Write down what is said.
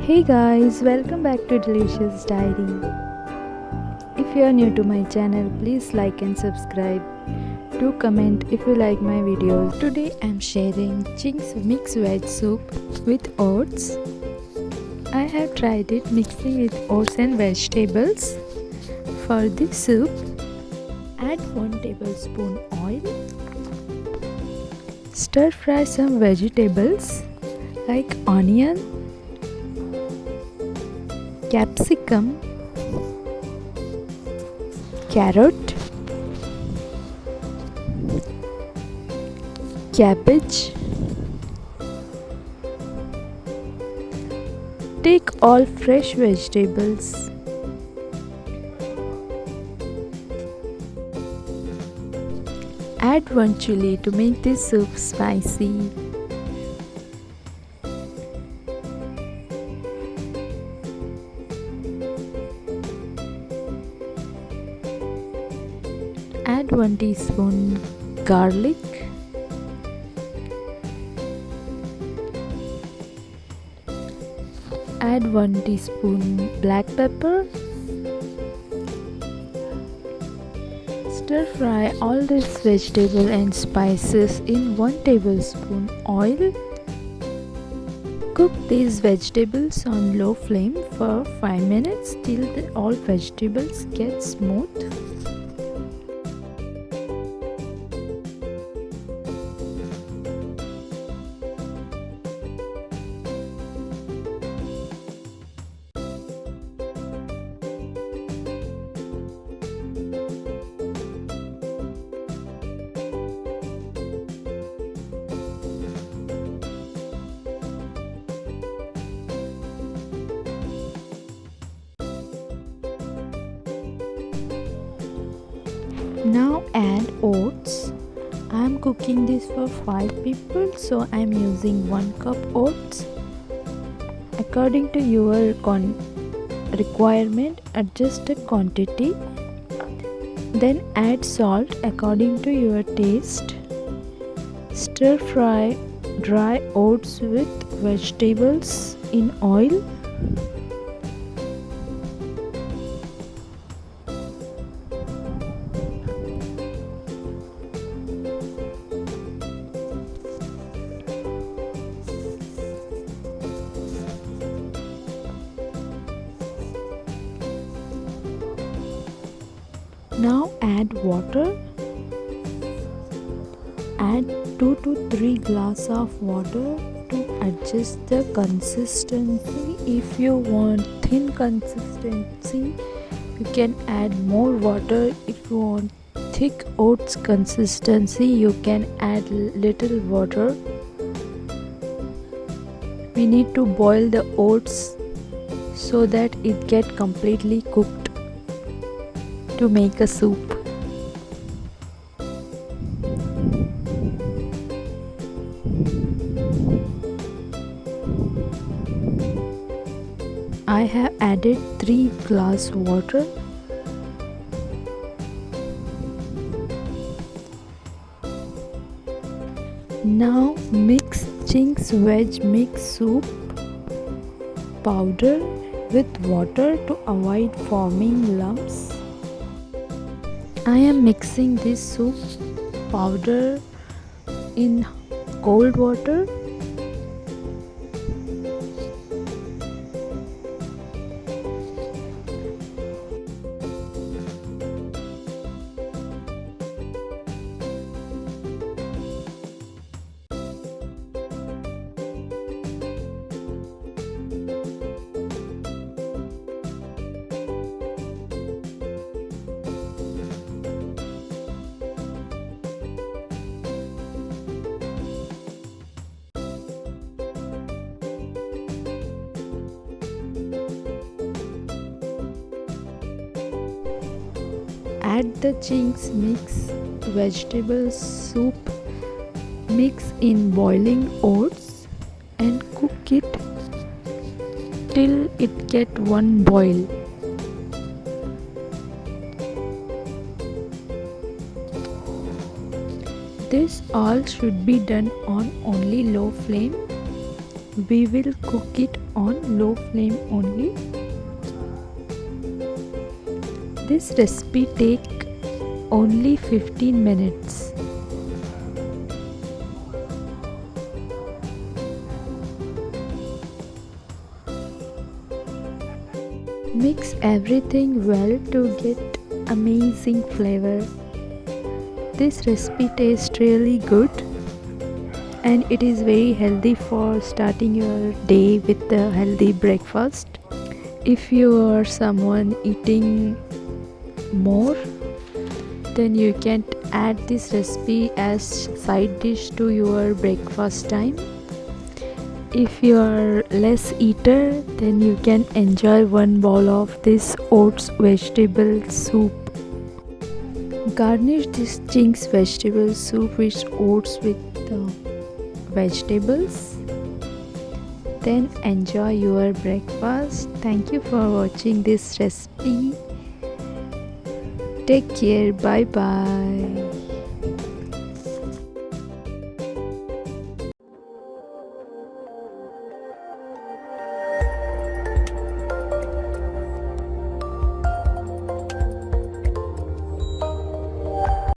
Hey guys, welcome back to Delicious Diary. If you are new to my channel, please like and subscribe. Do comment if you like my videos. Today I'm sharing Ching's mixed veg soup with oats. I have tried it mixing with oats and vegetables. For this soup, add 1 tablespoon oil. Stir fry some vegetables like onion, capsicum, carrot, cabbage. Take all fresh vegetables. Add 1 chili to make this soup spicy. Add 1 teaspoon garlic. Add 1 teaspoon black pepper. Stir fry all this vegetable and spices in 1 tablespoon oil. Cook these vegetables on low flame for 5 minutes till all vegetables get smooth. Now add oats. I am cooking this for 5 people, so I am using 1 cup oats. According to your requirement, adjust the quantity. Then add salt according to your taste. Stir fry dry oats with vegetables in oil. Now add water. Add 2 to 3 glasses of water to adjust the consistency. If you want thin consistency, you can add more water. If you want thick oats consistency, you can add little water. We need to boil the oats so that it get completely cooked to make a soup. I have added 3 glasses water. Now mix Ching's veg mix soup powder with water to avoid forming lumps. I am mixing this soup powder in cold water. Add the Ching's mix vegetable soup mix in boiling oats and cook it till it get 1 boil. This all should be done on only low flame We will cook it on low flame only. This recipe take only 15 minutes. Mix everything well to get amazing flavor. This recipe tastes really good and it is very healthy for starting your day with a healthy breakfast. If you are someone eating more, then you can add this recipe as side dish to your breakfast time. If you are less eater, then you can enjoy one bowl of this oats vegetable soup. Garnish this Ching's vegetable soup with oats with vegetables. Then enjoy your breakfast. Thank you for watching this recipe. Take care. Bye bye.